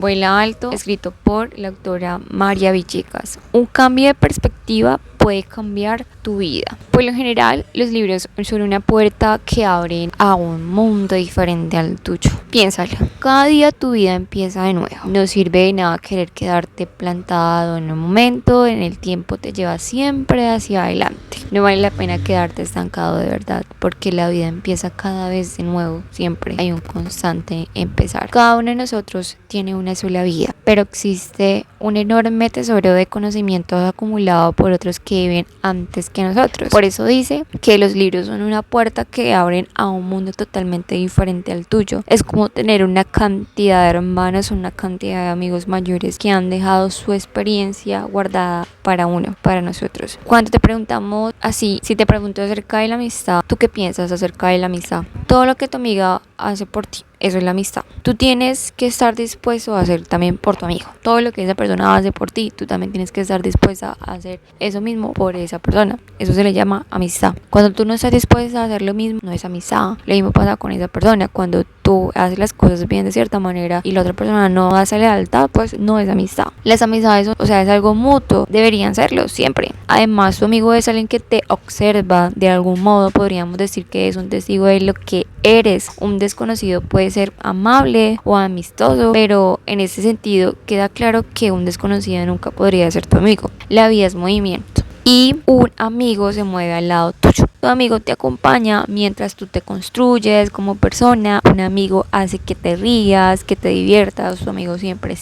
Vuela alto, escrito por la autora María Villegas. Un cambio de perspectiva puede cambiar tu vida. Por lo general, los libros son una puerta que abren a un mundo diferente al tuyo. Piénsalo. Cada día tu vida empieza de nuevo. No sirve de nada querer quedarte plantado en un momento. En el tiempo te lleva siempre hacia adelante. No vale la pena quedarte estancado de verdad, porque la vida empieza cada vez de nuevo. Siempre hay un constante empezar. Cada uno de nosotros tiene una sola vida, pero existe un enorme tesoro de conocimientos acumulado por otros que viven antes que nosotros. Por eso dice que los libros son una puerta que abren a un mundo totalmente diferente al tuyo. Es como tener una cantidad de hermanos, una cantidad de amigos mayores que han dejado su experiencia guardada para uno, para nosotros. Cuando te preguntamos así, si te pregunto acerca de la amistad, ¿tú qué piensas acerca de la amistad? Todo lo que tu amiga hace por ti, eso es la amistad. Tú tienes que estar dispuesto a hacer también por tu amigo. Todo lo que esa persona hace por ti, tú también tienes que estar dispuesta a hacer eso mismo por esa persona. Eso se le llama amistad. Cuando tú no estás dispuesta a hacer lo mismo, no es amistad. Lo mismo pasa con esa persona. Cuando tú haces las cosas bien de cierta manera y la otra persona no hace lealtad, pues no es amistad. Las amistades, o sea, es algo mutuo. Deberían serlo siempre. Además, tu amigo es alguien que te observa de algún modo. Podríamos decir que es un testigo de lo que eres. Un desconocido puede ser amable o amistoso, pero en ese sentido queda claro que un desconocido nunca podría ser tu amigo. La vida es movimiento y un amigo se mueve al lado tuyo. Tu amigo te acompaña mientras tú te construyes como persona. Un amigo hace que te rías, que te diviertas. Tu amigo siempre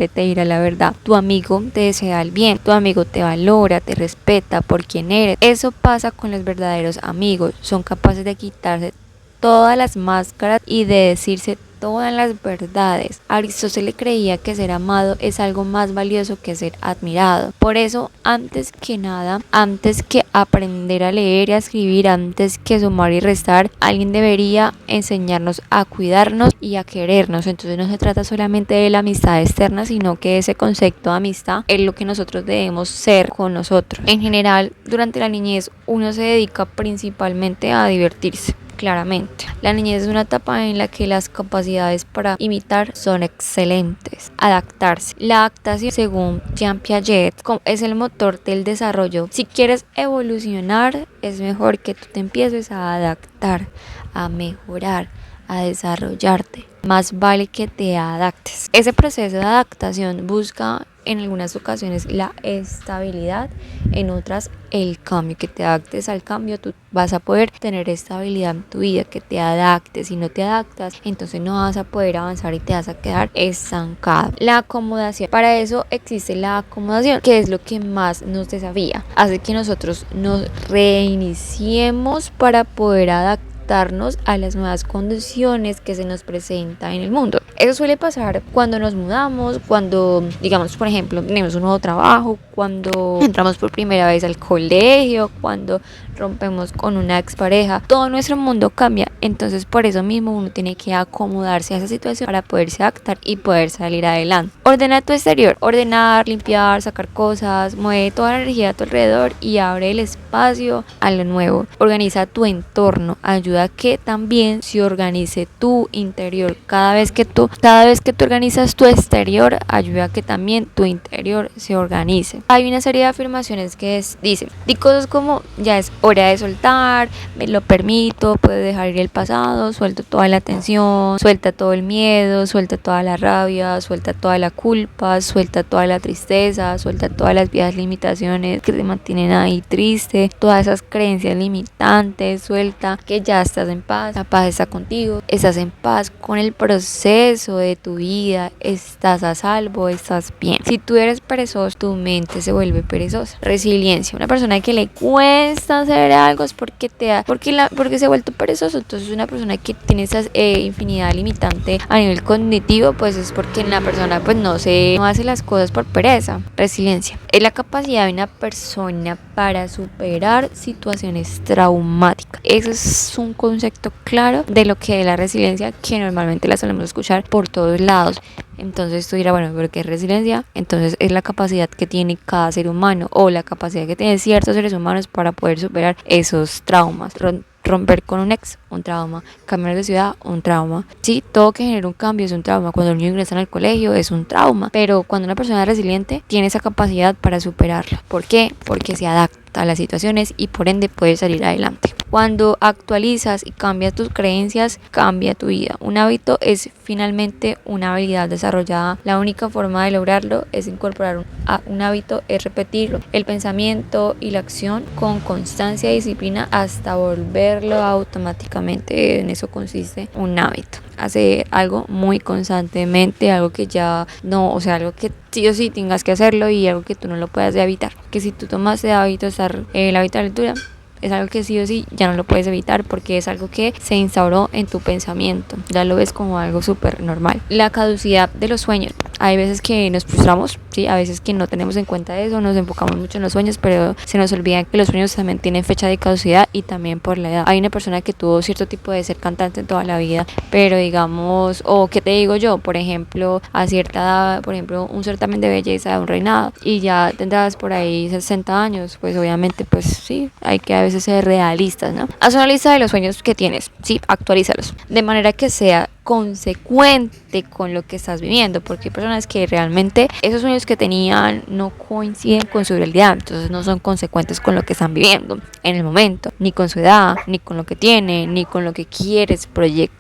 te dirá la verdad. Tu amigo te desea el bien. Tu amigo te valora, te respeta por quien eres. Eso pasa con los verdaderos amigos. Son capaces de quitarse todas las máscaras y de decirse todas las verdades. Aristóteles creía que ser amado es algo más valioso que ser admirado. Por eso, antes que nada, antes que aprender a leer y a escribir, antes que sumar y restar, alguien debería enseñarnos a cuidarnos y a querernos. Entonces no se trata solamente de la amistad externa, sino que ese concepto de amistad es lo que nosotros debemos ser con nosotros. En general, durante la niñez, uno se dedica principalmente a divertirse. Claramente, la niñez es una etapa en la que las capacidades para imitar son excelentes. Adaptarse. La adaptación, según Jean Piaget, es el motor del desarrollo. Si quieres evolucionar, es mejor que tú te empieces a adaptar, a mejorar, a desarrollarte. Más vale que te adaptes. Ese proceso de adaptación busca en algunas ocasiones la estabilidad, en otras el cambio. Que te adaptes al cambio, tú vas a poder tener estabilidad en tu vida. Que te adaptes. Si no te adaptas, entonces no vas a poder avanzar y te vas a quedar estancado. La acomodación. Para eso existe la acomodación, que es lo que más nos desafía. Hace que nosotros nos reiniciemos para poder adaptarnos a las nuevas condiciones que se nos presentan en el mundo. Eso suele pasar cuando nos mudamos, cuando, digamos, por ejemplo, tenemos un nuevo trabajo, cuando entramos por primera vez al colegio, cuando rompemos con una expareja. Todo nuestro mundo cambia. Entonces, por eso mismo uno tiene que acomodarse a esa situación para poderse adaptar y poder salir adelante. Ordena tu exterior. Ordenar, limpiar, sacar cosas, mueve toda la energía a tu alrededor y abre el espacio a lo nuevo. Organiza tu entorno. Ayuda a que también se organice tu interior. Cada vez que tú organizas tu exterior, ayuda a que también tu interior se organice. Hay una serie de afirmaciones que dicen, di cosas como: ya es hora de soltar, me lo permito, puedo dejar ir el pasado, suelto toda la tensión, suelta todo el miedo, suelta toda la rabia, suelta toda la culpa, suelta toda la tristeza, suelta todas las viejas limitaciones que te mantienen ahí triste, todas esas creencias limitantes, suelta que ya estás en paz, la paz está contigo, estás en paz con el proceso de tu vida, estás a salvo, estás bien. Si tú eres perezoso, tu mente se vuelve perezosa. Resiliencia. Una persona que le cuesta hacer algo es porque se ha vuelto perezoso. Entonces una persona que tiene esa infinidad limitante a nivel cognitivo, pues es porque la persona pues no hace las cosas por pereza. Resiliencia es la capacidad de una persona para superar situaciones traumáticas. Eso es un concepto claro de lo que es la resiliencia, que normalmente la solemos escuchar por todos lados. Entonces tú dirás, bueno, ¿pero qué es resiliencia? Entonces es la capacidad que tiene cada ser humano, o la capacidad que tienen ciertos seres humanos para poder superar esos traumas. romper con un ex, un trauma, cambiar de ciudad, un trauma. Sí, todo que genera un cambio es un trauma. Cuando el niño ingresa al colegio es un trauma, pero cuando una persona es resiliente tiene esa capacidad para superarlo. ¿Por qué? Porque se adapta a las situaciones y por ende puede salir adelante. Cuando actualizas y cambias tus creencias, cambia tu vida. Un hábito es finalmente una habilidad desarrollada. La única forma de lograrlo es incorporar un hábito, es repetirlo. El pensamiento y la acción con constancia y disciplina hasta volverlo automáticamente. En eso consiste un hábito. Hacer algo muy constantemente, algo que ya no, o sea, algo que sí o sí tengas que hacerlo y algo que tú no lo puedas evitar. Que si tú tomas de hábito el hábito de la lectura, es algo que sí o sí ya no lo puedes evitar porque es algo que se instauró en tu pensamiento, ya lo ves como algo súper normal. La caducidad de los sueños. Hay veces que nos frustramos, ¿sí? A veces que no tenemos en cuenta eso, nos enfocamos mucho en los sueños, pero se nos olvida que los sueños también tienen fecha de caducidad y también por la edad. Hay una persona que tuvo cierto tipo de ser cantante en toda la vida, pero digamos, o qué te digo yo, por ejemplo, a cierta edad, por ejemplo, un certamen de belleza de un reinado y ya tendrás por ahí 60 años, pues obviamente, pues sí, hay que a veces ser realistas, ¿no? Haz una lista de los sueños que tienes, sí, actualízalos, de manera que sea consecuente con lo que estás viviendo, porque hay personas que realmente esos sueños que tenían no coinciden con su realidad, entonces no son consecuentes con lo que están viviendo en el momento, ni con su edad, ni con lo que tienen, ni con lo que quieres proyectar.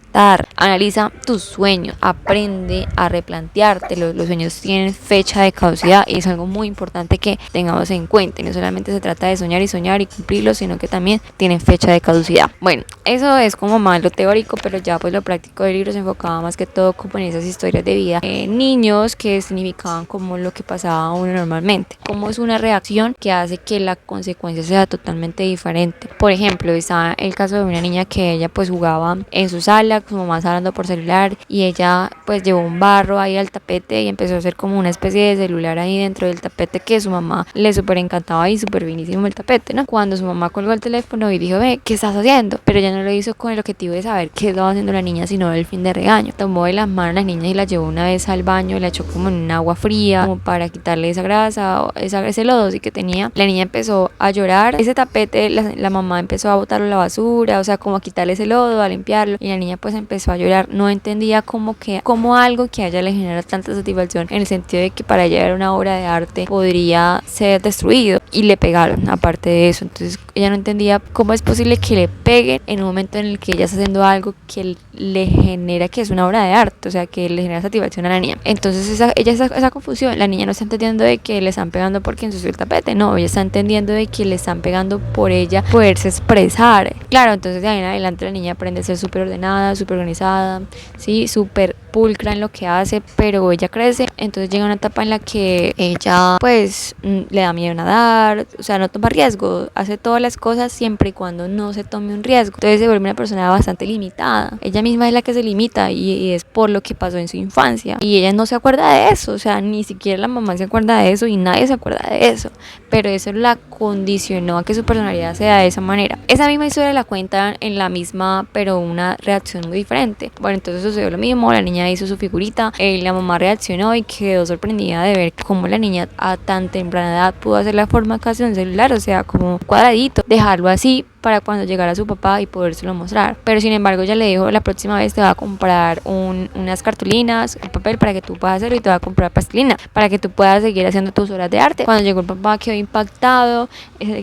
Analiza tus sueños, aprende a replantearte. Los sueños tienen fecha de caducidad y es algo muy importante que tengamos en cuenta. Y no solamente se trata de soñar y cumplirlo, sino que también tienen fecha de caducidad. Bueno, eso es como más lo teórico, pero ya pues lo práctico del libro se enfocaba más que todo como en esas historias de vida. Niños que significaban como lo que pasaba a uno normalmente, como es una reacción que hace que la consecuencia sea totalmente diferente. Por ejemplo, está el caso de una niña que ella pues jugaba en su sala, su mamá estaba hablando por celular y ella pues llevó un barro ahí al tapete y empezó a hacer como una especie de celular ahí dentro del tapete que su mamá le súper encantaba y súper finísimo el tapete, ¿no? Cuando su mamá colgó el teléfono y dijo, ve, ¿qué estás haciendo? Pero ella no lo hizo con el objetivo de saber qué estaba haciendo la niña, sino el fin de regaño. Tomó de las manos a la niña y la llevó una vez al baño, la echó como en un agua fría como para quitarle esa grasa o ese lodo sí que tenía. La niña empezó a llorar, ese tapete la mamá empezó a botarlo a la basura, o sea, como a quitarle ese lodo, a limpiarlo, y la niña pues empezó a llorar. No entendía como algo que a ella le genera tanta satisfacción, en el sentido de que para ella era una obra de arte, podría ser destruido, y le pegaron aparte de eso. Entonces ella no entendía cómo es posible que le peguen en un momento en el que ella está haciendo algo que le genera, que es una obra de arte, o sea, que le genera satisfacción a la niña. Entonces esa confusión, la niña no está entendiendo de que le están pegando porque ensució el tapete, no, ella está entendiendo de que le están pegando por ella poderse expresar. Claro, entonces de ahí en adelante la niña aprende a ser súper ordenada, súper organizada, sí, súper pulcra en lo que hace, pero ella crece, entonces llega una etapa en la que ella pues le da miedo nadar, o sea, no toma riesgo, hace todas las cosas siempre y cuando no se tome un riesgo, entonces se vuelve una persona bastante limitada. Ella misma es la que se limita y es por lo que pasó en su infancia y ella no se acuerda de eso, o sea, ni siquiera la mamá se acuerda de eso y nadie se acuerda de eso, pero eso la condicionó a que su personalidad sea de esa manera. Esa misma historia la cuentan en la misma, pero una reacción muy diferente. Bueno, entonces sucedió lo mismo, la niña hizo su figurita, la mamá reaccionó y quedó sorprendida de ver cómo la niña a tan temprana edad pudo hacer la forma casi de un celular, o sea, como un cuadradito, dejarlo así para cuando llegara su papá y podérselo mostrar. Pero sin embargo ella le dijo, la próxima vez te va a comprar unas cartulinas, un papel para que tú puedas hacerlo, y te va a comprar plastilina para que tú puedas seguir haciendo tus obras de arte. Cuando llegó el papá quedó impactado,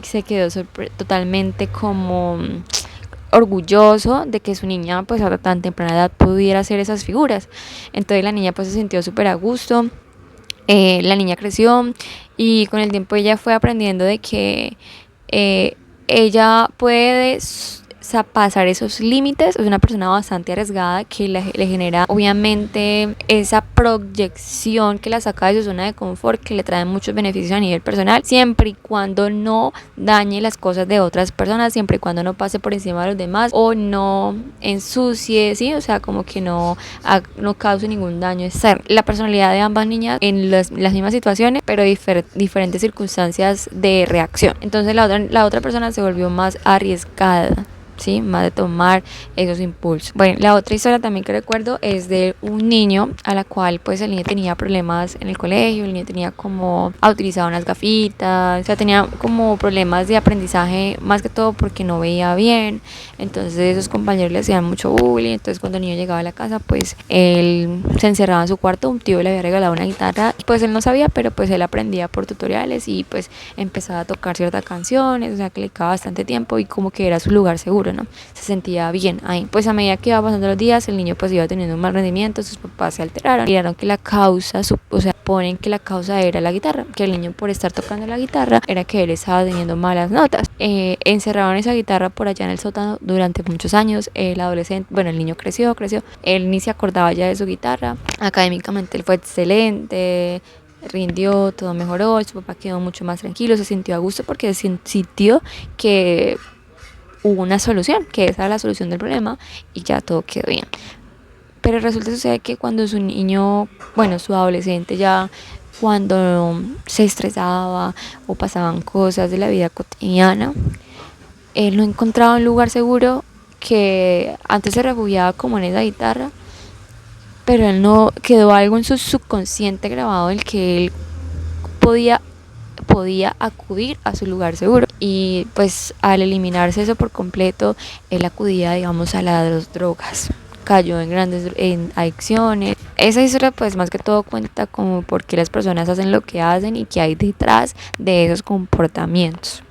se quedó totalmente como orgulloso de que su niña pues a tan temprana edad pudiera hacer esas figuras. Entonces la niña pues se sintió súper a gusto. La niña creció y con el tiempo ella fue aprendiendo de que ella puede pasar esos límites. Es una persona bastante arriesgada que le genera obviamente esa proyección que la saca de su zona de confort, que le trae muchos beneficios a nivel personal, siempre y cuando no dañe las cosas de otras personas, siempre y cuando no pase por encima de los demás o no ensucie, ¿sí? O sea, como que no cause ningún daño externo. La personalidad de ambas niñas en las mismas situaciones, pero diferentes circunstancias de reacción. Entonces la otra persona se volvió más arriesgada. ¿sí? Más de tomar esos impulsos. Bueno, la otra historia también que recuerdo es de un niño a la cual pues el niño tenía problemas en el colegio, el niño tenía como a utilizar unas gafitas, o sea, tenía como problemas de aprendizaje más que todo porque no veía bien, entonces sus compañeros le hacían mucho bullying, entonces cuando el niño llegaba a la casa pues él se encerraba en su cuarto, un tío le había regalado una guitarra, pues él no sabía, pero pues él aprendía por tutoriales y pues empezaba a tocar ciertas canciones, o sea que le quedaba bastante tiempo y como que era su lugar seguro, ¿no? Se sentía bien ahí. Pues a medida que iba pasando los días, el niño pues iba teniendo un mal rendimiento, sus papás se alteraron, miraron que la causa, o sea, ponen que la causa era la guitarra, que el niño por estar tocando la guitarra era que él estaba teniendo malas notas. Encerraron esa guitarra por allá en el sótano durante muchos años. El adolescente, bueno, el niño creció, él ni se acordaba ya de su guitarra. Académicamente él fue excelente, rindió, todo mejoró, su papá quedó mucho más tranquilo, se sintió a gusto porque sintió que hubo una solución, que esa era la solución del problema y ya todo quedó bien. Pero resulta sucede que cuando su niño, bueno, su adolescente ya cuando se estresaba o pasaban cosas de la vida cotidiana, él no encontraba un lugar seguro, que antes se refugiaba como en esa guitarra, pero él no quedó algo en su subconsciente grabado en el que él podía acudir a su lugar seguro, y pues al eliminarse eso por completo él acudía, digamos, a las drogas, cayó en adicciones. Esa historia pues más que todo cuenta como por qué las personas hacen lo que hacen y qué hay detrás de esos comportamientos.